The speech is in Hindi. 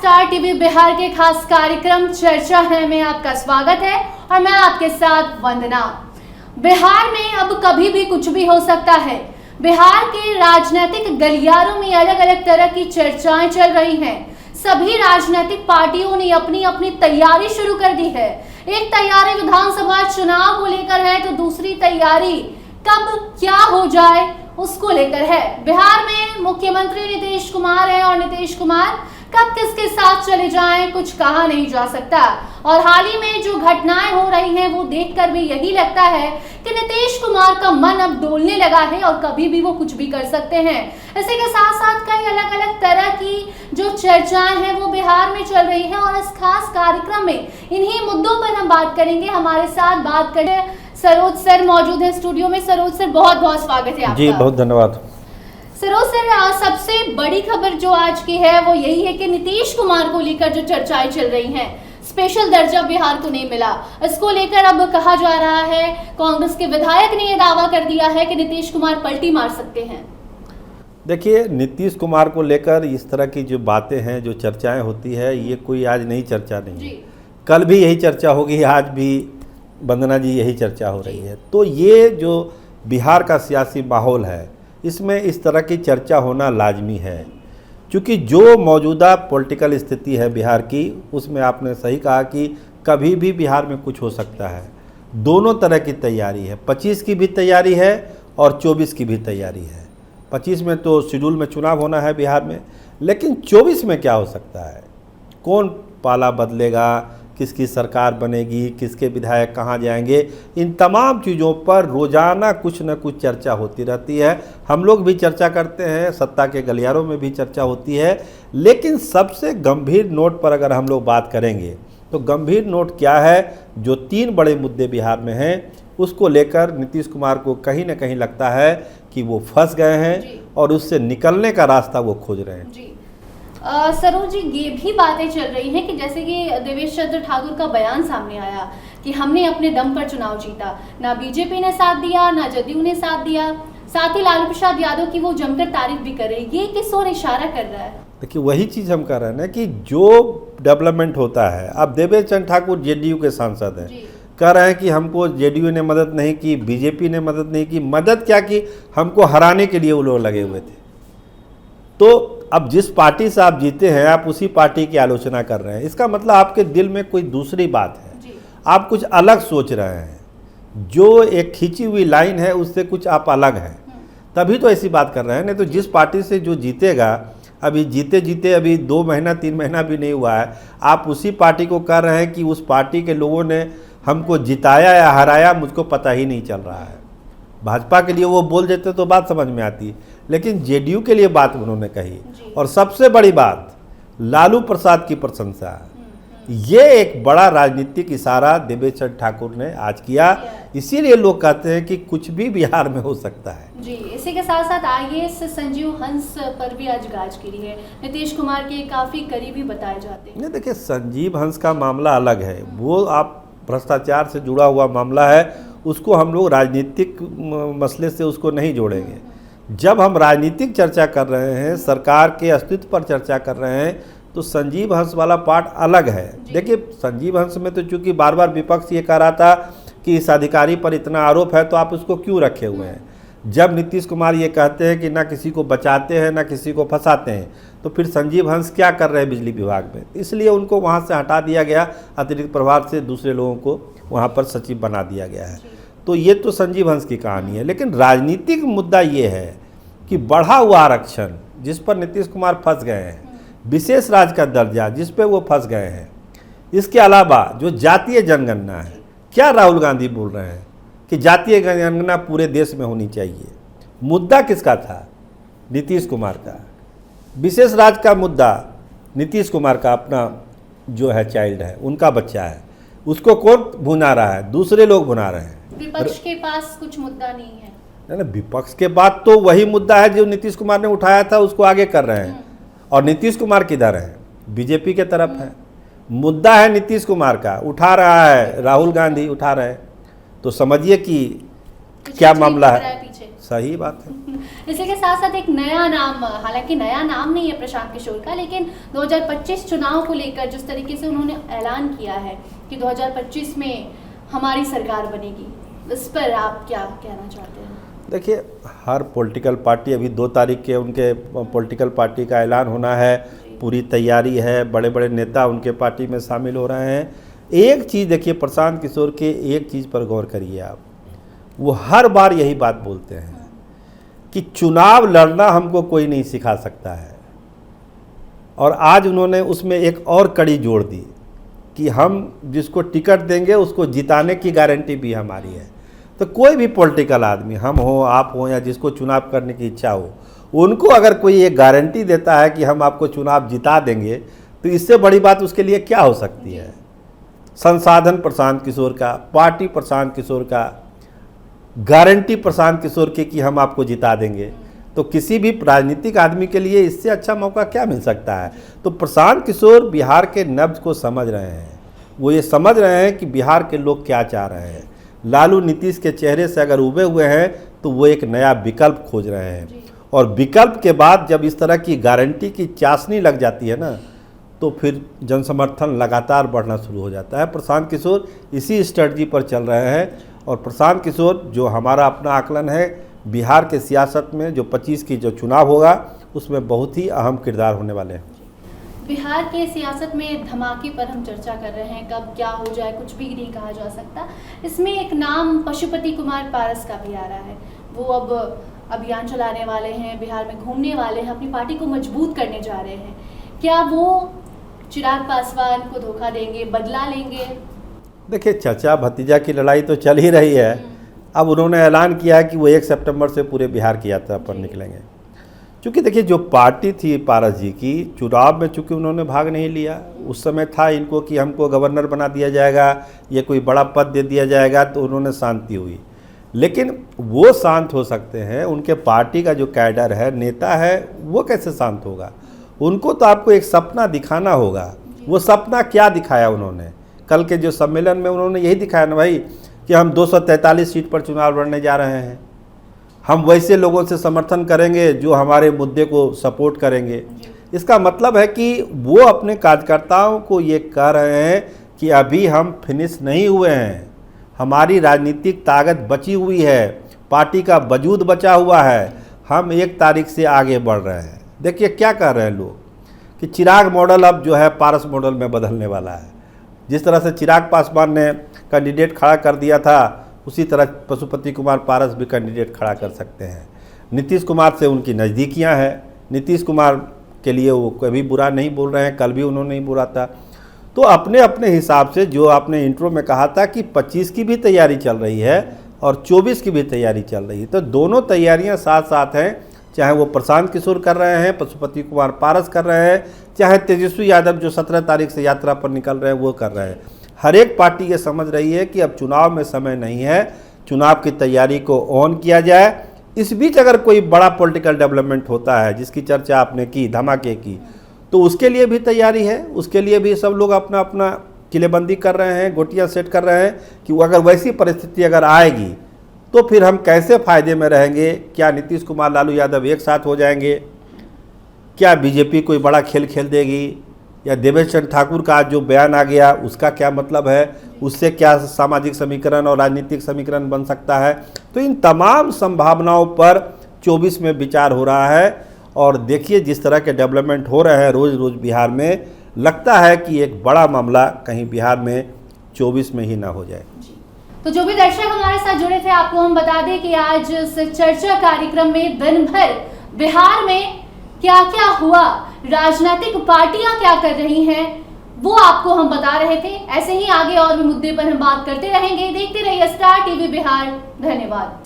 स्टार टीवी बिहार के खास कार्यक्रम चर्चा है में आपका स्वागत है और मैं आपके साथ वंदना। बिहार में अब कभी भी कुछ भी हो सकता है। बिहार के राजनीतिक गलियारों में अलग अलग तरह की चर्चाएं चल रही हैं। सभी राजनीतिक पार्टियों ने अपनी अपनी तैयारी शुरू कर दी है। एक तैयारी विधानसभा चुनाव को लेकर है तो दूसरी तैयारी कब क्या हो जाए उसको लेकर है। बिहार में मुख्यमंत्री नीतीश कुमार है और नीतीश कुमार कब किसके साथ चले जाएं कुछ कहा नहीं जा सकता। और हाल ही में जो घटनाएं हो रही हैं वो देखकर भी यही लगता है कि नीतीश कुमार का मन अब डोलने लगा है और कभी भी वो कुछ भी कर सकते हैं। इसी के साथ साथ कई अलग अलग तरह की जो चर्चाएं हैं वो बिहार में चल रही है और इस खास कार्यक्रम में इन्हीं मुद्दों पर हम बात करेंगे। हमारे साथ बात करें सरोज सर मौजूद है स्टूडियो में। सरोज सर बहुत बहुत स्वागत है आपका। जी बहुत धन्यवाद। सरोज सर सबसे बड़ी खबर जो आज की है वो यही है कि नीतीश कुमार को लेकर जो चर्चाएं चल रही हैं, स्पेशल दर्जा बिहार को नहीं मिला, इसको लेकर अब कहा जा रहा है कांग्रेस के विधायक ने यह दावा कर दिया है कि नीतीश कुमार पलटी मार सकते हैं। देखिए, नीतीश कुमार को लेकर इस तरह की जो बातें हैं, जो चर्चाएं होती है, ये कोई आज नई चर्चा नहीं है। कल भी यही चर्चा होगी, आज भी वंदना जी यही चर्चा हो रही है। तो ये जो बिहार का सियासी माहौल है इसमें इस तरह की चर्चा होना लाजमी है, क्योंकि जो मौजूदा पॉलिटिकल स्थिति है बिहार की, उसमें आपने सही कहा कि कभी भी बिहार में कुछ हो सकता है। दोनों तरह की तैयारी है, 25 की भी तैयारी है और 24 की भी तैयारी है। 25 में तो शेड्यूल में चुनाव होना है बिहार में, लेकिन 24 में क्या हो सकता है, कौन पाला बदलेगा, किसकी सरकार बनेगी, किसके विधायक कहाँ जाएंगे, इन तमाम चीज़ों पर रोज़ाना कुछ न कुछ चर्चा होती रहती है। हम लोग भी चर्चा करते हैं, सत्ता के गलियारों में भी चर्चा होती है। लेकिन सबसे गंभीर नोट पर अगर हम लोग बात करेंगे तो गंभीर नोट क्या है, जो 3 बड़े मुद्दे बिहार में हैं, उसको लेकर नीतीश कुमार को कहीं ना कहीं लगता है कि वो फंस गए हैं और उससे निकलने का रास्ता वो खोज रहे हैं। सरोज जी, ये भी बातें चल रही हैं कि जैसे कि देवेश चंद्र ठाकुर का बयान सामने आया कि हमने अपने दम पर चुनाव जीता, ना बीजेपी ने साथ दिया ना जदयू ने साथ दिया, साथ ही लालू प्रसाद यादव की वो जमकर तारीफ भी कर रहे हैं। ये किस ओर इशारा कर रहा है? देखिए, वही चीज़ हम कर रहे हैं ना कि जो डेवलपमेंट होता है, अब देवेश चंद्र ठाकुर जेडीयू के सांसद हैं, कह रहे हैं कि हमको जेडीयू ने मदद नहीं की, बीजेपी ने मदद नहीं की। मदद क्या की, हमको हराने के लिए वो लोग लगे हुए थे। तो अब जिस पार्टी से आप जीते हैं, आप उसी पार्टी की आलोचना कर रहे हैं, इसका मतलब आपके दिल में कोई दूसरी बात है, आप कुछ अलग सोच रहे हैं। जो एक खींची हुई लाइन है उससे कुछ आप अलग हैं, तभी तो ऐसी बात कर रहे हैं। नहीं तो जिस पार्टी से जो जीतेगा, अभी जीते जीते अभी 2 महीना 3 महीना भी नहीं हुआ है, आप उसी पार्टी को कह रहे हैं कि उस पार्टी के लोगों ने हमको जिताया या हराया मुझको पता ही नहीं चल रहा है। भाजपा के लिए वो बोल देते तो बात समझ में आती, लेकिन जेडीयू के लिए बात उन्होंने कही। और सबसे बड़ी बात, लालू प्रसाद की प्रशंसा। ये एक बड़ा राजनीतिक इशारा देवेश चंद्र ठाकुर ने आज किया। इसीलिए लोग कहते हैं कि कुछ भी बिहार में हो सकता है। जी, इसी के साथ साथ आईएएस संजीव हंस पर भी आज गाज गिरी है। नीतीश कुमार के काफ़ी करीबी बताए जाते हैं। नहीं, देखिए, संजीव हंस का मामला अलग है, वो आप भ्रष्टाचार से जुड़ा हुआ मामला है, उसको हम लोग राजनीतिक मसले से उसको नहीं जोड़ेंगे। जब हम राजनीतिक चर्चा कर रहे हैं, सरकार के अस्तित्व पर चर्चा कर रहे हैं, तो संजीव हंस वाला पार्ट अलग है। देखिए, संजीव हंस में तो चूंकि बार बार विपक्ष ये कह रहा था कि इस अधिकारी पर इतना आरोप है तो आप उसको क्यों रखे हुए हैं। जब नीतीश कुमार ये कहते हैं कि ना किसी को बचाते हैं ना किसी को फंसाते हैं, तो फिर संजीव हंस क्या कर रहे हैं बिजली विभाग में। इसलिए उनको वहाँ से हटा दिया गया, अतिरिक्त प्रभार से दूसरे लोगों को वहाँ पर सचिव बना दिया गया है। तो ये तो संजीव हंस की कहानी है। लेकिन राजनीतिक मुद्दा ये है कि बढ़ा हुआ आरक्षण जिस पर नीतीश कुमार फंस गए हैं, विशेष राज्य का दर्जा जिस पे वो फंस गए हैं, इसके अलावा जो जातीय जनगणना है, क्या राहुल गांधी बोल रहे हैं कि जातीय जनगणना पूरे देश में होनी चाहिए। मुद्दा किसका था? नीतीश कुमार का। विशेष राज्य का मुद्दा नीतीश कुमार का अपना जो है चाइल्ड है, उनका बच्चा है, उसको कौन भुना रहा है? दूसरे लोग भुना रहे हैं। विपक्ष के पास कुछ मुद्दा नहीं है। ना, विपक्ष के बाद तो वही मुद्दा है जो नीतीश कुमार ने उठाया था, उसको आगे कर रहे हैं। और नीतीश कुमार किधर है? बीजेपी के तरफ है। मुद्दा है नीतीश कुमार का, उठा रहा है राहुल गांधी, उठा रहे हैं। तो समझिए कि क्या मामला है। सही बात है। इसी के साथ साथ एक नया नाम, हालांकि नया नाम नहीं है प्रशांत किशोर का, लेकिन 2025 चुनाव को लेकर जिस तरीके से उन्होंने ऐलान किया है कि 2025 में हमारी सरकार बनेगी, इस पर आप क्या कहना चाहते हैं? देखिए, हर पॉलिटिकल पार्टी, अभी 2 तारीख के उनके पॉलिटिकल पार्टी का ऐलान होना है, पूरी तैयारी है, बड़े बड़े नेता उनके पार्टी में शामिल हो रहे हैं। एक चीज़ देखिए, प्रशांत किशोर के एक चीज़ पर गौर करिए आप, वो हर बार यही बात बोलते हैं कि चुनाव लड़ना हमको कोई नहीं सिखा सकता है। और आज उन्होंने उसमें एक और कड़ी जोड़ दी कि हम जिसको टिकट देंगे उसको जिताने की गारंटी भी हमारी है। तो कोई भी पॉलिटिकल आदमी, हम हो, आप हो, या जिसको चुनाव करने की इच्छा हो, उनको अगर कोई एक गारंटी देता है कि हम आपको चुनाव जिता देंगे, तो इससे बड़ी बात उसके लिए क्या हो सकती है। संसाधन प्रशांत किशोर का, पार्टी प्रशांत किशोर का, गारंटी प्रशांत किशोर की कि हम आपको जिता देंगे, तो किसी भी राजनीतिक आदमी के लिए इससे अच्छा मौका क्या मिल सकता है। तो प्रशांत किशोर बिहार के नब्ज को समझ रहे हैं, वो ये समझ रहे हैं कि बिहार के लोग क्या चाह रहे हैं। लालू नीतीश के चेहरे से अगर उबे हुए हैं तो वो एक नया विकल्प खोज रहे हैं, और विकल्प के बाद जब इस तरह की गारंटी की चाशनी लग जाती है ना, तो फिर जनसमर्थन लगातार बढ़ना शुरू हो जाता है। प्रशांत किशोर इसी स्ट्रेटजी पर चल रहे हैं, और प्रशांत किशोर, जो हमारा अपना आकलन है, बिहार के सियासत में जो 25 की जो चुनाव होगा उसमें बहुत ही अहम किरदार होने वाले हैं। बिहार के सियासत में धमाके पर हम चर्चा कर रहे हैं, कब क्या हो जाए कुछ भी नहीं कहा जा सकता। इसमें एक नाम पशुपति कुमार पारस का भी आ रहा है, वो अब अभियान चलाने वाले हैं, बिहार में घूमने वाले हैं, अपनी पार्टी को मजबूत करने जा रहे हैं। क्या वो चिराग पासवान को धोखा देंगे, बदला लेंगे? देखिए, चाचा भतीजा की लड़ाई तो चल ही रही है। अब उन्होंने ऐलान किया है कि वो 1 सितंबर से पूरे बिहार की यात्रा पर निकलेंगे। क्योंकि देखिए, जो पार्टी थी पारस जी की, चुनाव में चूँकि उन्होंने भाग नहीं लिया, उस समय था इनको कि हमको गवर्नर बना दिया जाएगा, ये कोई बड़ा पद दे दिया जाएगा, तो उन्होंने शांति हुई। लेकिन वो शांत हो सकते हैं, उनके पार्टी का जो कैडर है, नेता है, वो कैसे शांत होगा? उनको तो आपको एक सपना दिखाना होगा। वो सपना क्या दिखाया उन्होंने? कल के जो सम्मेलन में उन्होंने यही दिखाया ना भाई, कि हम 243 सीट पर चुनाव लड़ने जा रहे हैं, हम वैसे लोगों से समर्थन करेंगे जो हमारे मुद्दे को सपोर्ट करेंगे। इसका मतलब है कि वो अपने कार्यकर्ताओं को ये कह रहे हैं कि अभी हम फिनिश नहीं हुए हैं, हमारी राजनीतिक ताकत बची हुई है, पार्टी का वजूद बचा हुआ है, हम 1 तारीख से आगे बढ़ रहे हैं। देखिए क्या कह रहे हैं लोग कि चिराग मॉडल अब जो है पारस मॉडल में बदलने वाला है। जिस तरह से चिराग पासवान ने कैंडिडेट खड़ा कर दिया था, उसी तरह पशुपति कुमार पारस भी कैंडिडेट खड़ा कर सकते हैं। नीतीश कुमार से उनकी नज़दीकियां हैं, नीतीश कुमार के लिए वो कभी बुरा नहीं बोल रहे हैं, कल भी उन्होंने नहीं बोला था। तो अपने अपने हिसाब से, जो आपने इंट्रो में कहा था कि 25 की भी तैयारी चल रही है और 24 की भी तैयारी चल रही है, तो दोनों तैयारियाँ साथ साथ हैं। चाहे वो प्रशांत किशोर कर रहे हैं, पशुपति कुमार पारस कर रहे हैं, चाहे तेजस्वी यादव जो 17 तारीख से यात्रा पर निकल रहे हैं वो कर रहे हैं। हर एक पार्टी ये समझ रही है कि अब चुनाव में समय नहीं है, चुनाव की तैयारी को ऑन किया जाए। इस बीच अगर कोई बड़ा पॉलिटिकल डेवलपमेंट होता है, जिसकी चर्चा आपने की, धमाके की, तो उसके लिए भी तैयारी है, उसके लिए भी सब लोग अपना अपना किलेबंदी कर रहे हैं, गोटियाँ सेट कर रहे हैं कि अगर वैसी परिस्थिति अगर आएगी तो फिर हम कैसे फ़ायदे में रहेंगे। क्या नीतीश कुमार लालू यादव एक साथ हो जाएंगे? क्या बीजेपी कोई बड़ा खेल खेल देगी? या देवेश चंद्र ठाकुर का आज जो बयान आ गया उसका क्या मतलब है? उससे क्या सामाजिक समीकरण और राजनीतिक समीकरण बन सकता है? तो इन तमाम संभावनाओं पर 24 में विचार हो रहा है। और देखिए जिस तरह के डेवलपमेंट हो रहे हैं रोज़ रोज़ बिहार में, लगता है कि एक बड़ा मामला कहीं बिहार में 24 में ही ना हो जाए। तो जो भी दर्शक हमारे साथ जुड़े थे, आपको हम बता दें कि आज इस चर्चा कार्यक्रम में दिन भर बिहार में क्या क्या हुआ, राजनीतिक पार्टियां क्या कर रही हैं, वो आपको हम बता रहे थे। ऐसे ही आगे और भी मुद्दे पर हम बात करते रहेंगे। देखते रहिए स्टार टीवी बिहार। धन्यवाद।